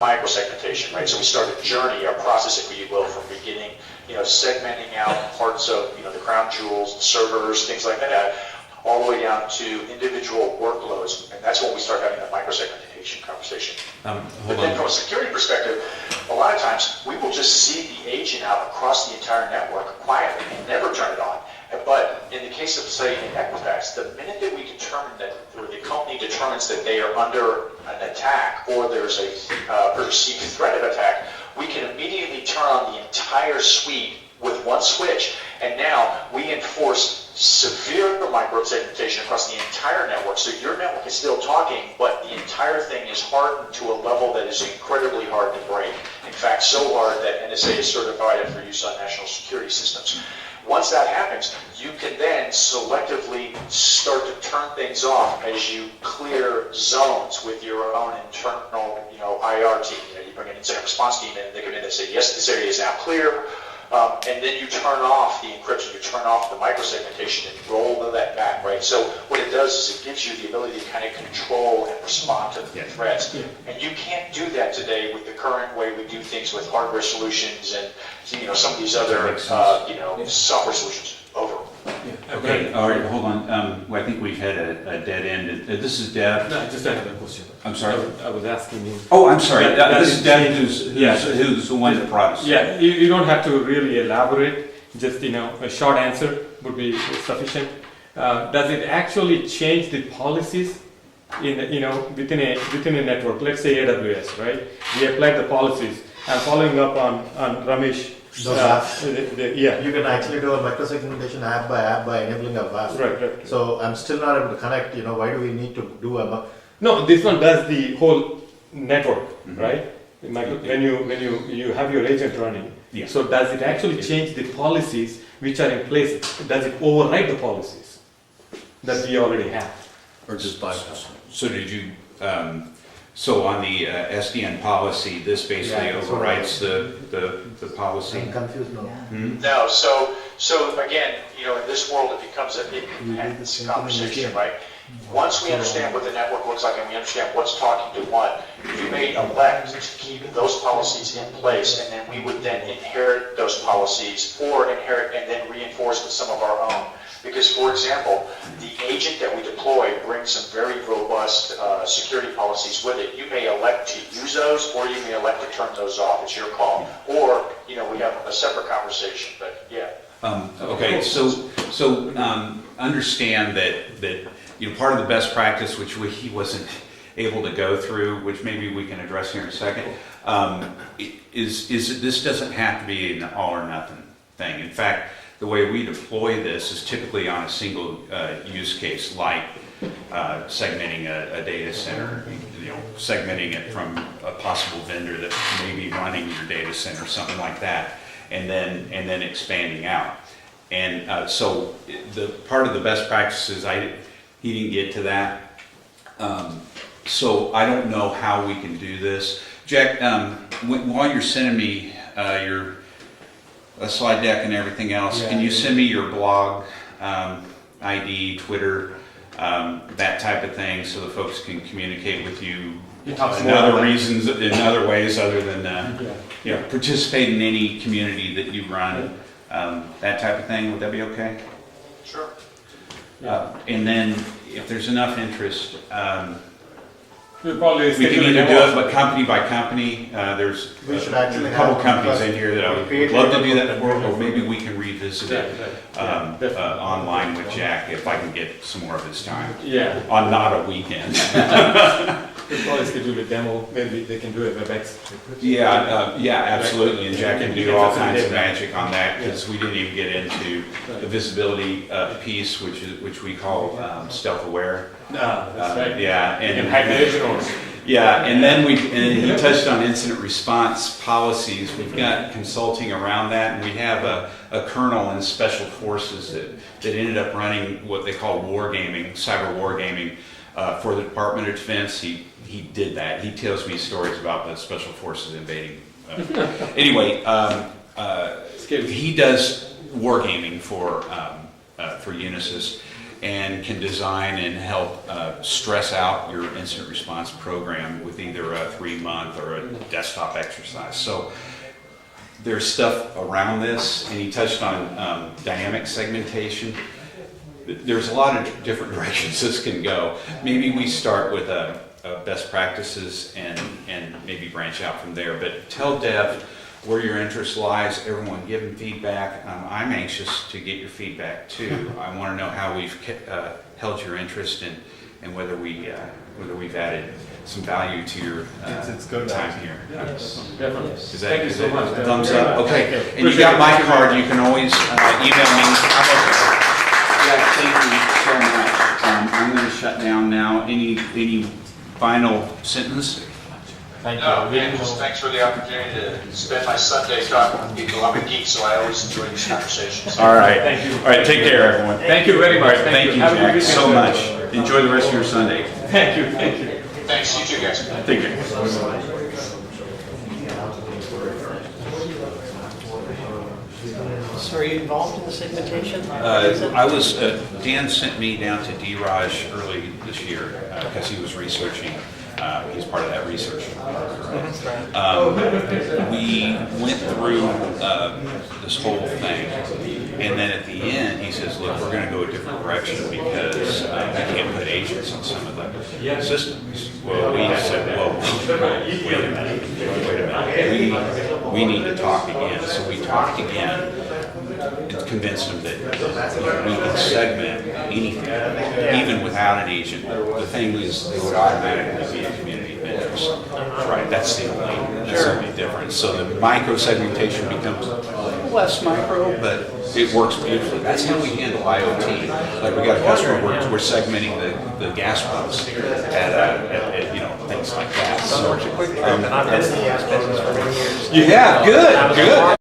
microsegmentation, right? So we start a journey, our process, if you will, from beginning, segmenting out parts of, the crown jewels, the servers, things like that, all the way down to individual workloads, and that's when we start having that microsegmentation conversation. But then from a security perspective, a lot of times we will just see the agent out across the entire network quietly and never turn it on. But in the case of, say, in Equifax, the minute that we determine that, or the company determines that they are under an attack or there's a perceived threat of attack, we can immediately turn on the entire suite with one switch, and now we enforce severe microsegmentation across the entire network. So your network is still talking, but the entire thing is hardened to a level that is incredibly hard to break. In fact, so hard that NSA has certified it for use on national security systems. Once that happens, you can then selectively start to turn things off as you clear zones with your own internal, IR team. You bring an incident response team in, they come in and say, yes, this area is now clear. And then you turn off the encryption, you turn off the microsegmentation and roll that back, right? So what it does is it gives you the ability to kind of control and respond to the threats. Yeah. And you can't do that today with the current way we do things with hardware solutions and, some of these other, software solutions. Over. Yeah. Okay, all right, hold on. I think we've had a dead end. This is Deb. No, just another question. I'm sorry? I was asking you. Oh, I'm sorry. This is Deb who's the one that brought us. Yeah, you don't have to really elaborate. Just, a short answer would be sufficient. Does it actually change the policies within a network? Let's say AWS, right? We applied the policies. I'm following up on Ramesh. You can actually do a microsegmentation app by enabling a WAF. Right. So I'm still not able to connect. Why do we need to do a? No, this one does the whole network, right? When you have your agent running. Yeah. So does it actually change the policies which are in place? Does it override the policies that we already have? Or just bypass? So did you? So on the SDN policy, this basically overwrites the policy? I'm confused now. Hmm? No, so again, in this world it becomes a big conversation, right? Once we understand what the network looks like and we understand what's talking to what, we may elect to keep those policies in place, and then we would then inherit those policies or inherit and then reinforce with some of our own. Because, for example, the agent that we deploy brings some very robust security policies with it. You may elect to use those, or you may elect to turn those off. It's your call. Or, we have a separate conversation, but yeah. Okay, so understand that part of the best practice, which he wasn't able to go through, which maybe we can address here in a second, is that this doesn't have to be an all or nothing thing. In fact, the way we deploy this is typically on a single use case, like segmenting a data center, segmenting it from a possible vendor that may be running your data center, something like that, and then expanding out. And so the part of the best practices, he didn't get to that. So I don't know how we can do this. Jack, while you're sending me a slide deck and everything else, can you send me your blog, ID, Twitter, that type of thing, so the folks can communicate with you in other ways other than participate in any community that you run, that type of thing. Would that be okay? Sure. And then if there's enough interest, we can either do it, but company by company. There's a couple companies in here that I would love to do that for, or maybe we can revisit it online with Jack if I can get some more of his time. Yeah. On not a weekend. We'll probably schedule a demo. Maybe they can do a WebEx. Yeah, absolutely. And Jack can do all kinds of magic on that, because we didn't even get into the visibility piece, which we call stealth aware. That's right. Yeah, and hibernation. Yeah, and then he touched on incident response policies. We've got consulting around that, and we have a colonel in special forces that ended up running what they call wargaming, cyber wargaming, for the Department of Defense. He did that. He tells me stories about the special forces invading. Anyway, he does wargaming for Unisys. and can design and help stress out your incident response program with either a 3-month or a desktop exercise. So there's stuff around this, and he touched on dynamic segmentation. There's a lot of different directions this can go. Maybe we start with best practices and maybe branch out from there. But tell Dev where your interest lies. Everyone give him feedback. I'm anxious to get your feedback too. I want to know how we've held your interest and whether we've added some value to your It's good, time actually. here. Definitely. Is that, Thank you is so it much. thumbs up? Okay. Yeah. And you got my card. You can always email me. Yeah, thank you so much. I'm going to shut down now. Any final sentence? Thank No, you. man, just thanks for the opportunity to spend my Sunday talking with people. I'm a geek, so I always enjoy these conversations. All right. Thank you. All right. Take care, everyone. Thank you very much. Thank you, Have a good Jack, weekend, so sir. much. Enjoy the rest of your Sunday. Thank you. Thank you. Thanks, you too, guys. Take care. So are you involved in the segmentation? I was, Dan sent me down to D-Raj early this year because he was researching, he's part of that research. We went through this whole thing, and then at the end, he says, look, we're going to go a different direction because we can't put agents on some of the systems. Well, we said, whoa, wait a minute. We need to talk again. So we talked again. Convinced them that we can segment anything, even without an agent. The thing is, they would automatically be a community of interest. Right, that's the only difference. So the micro segmentation becomes a little less micro, but it works beautifully. That's how we handle IoT. Like we got a customer, we're segmenting the gas pumps at things like that. So, I've been in the gas business for many years. yeah, good.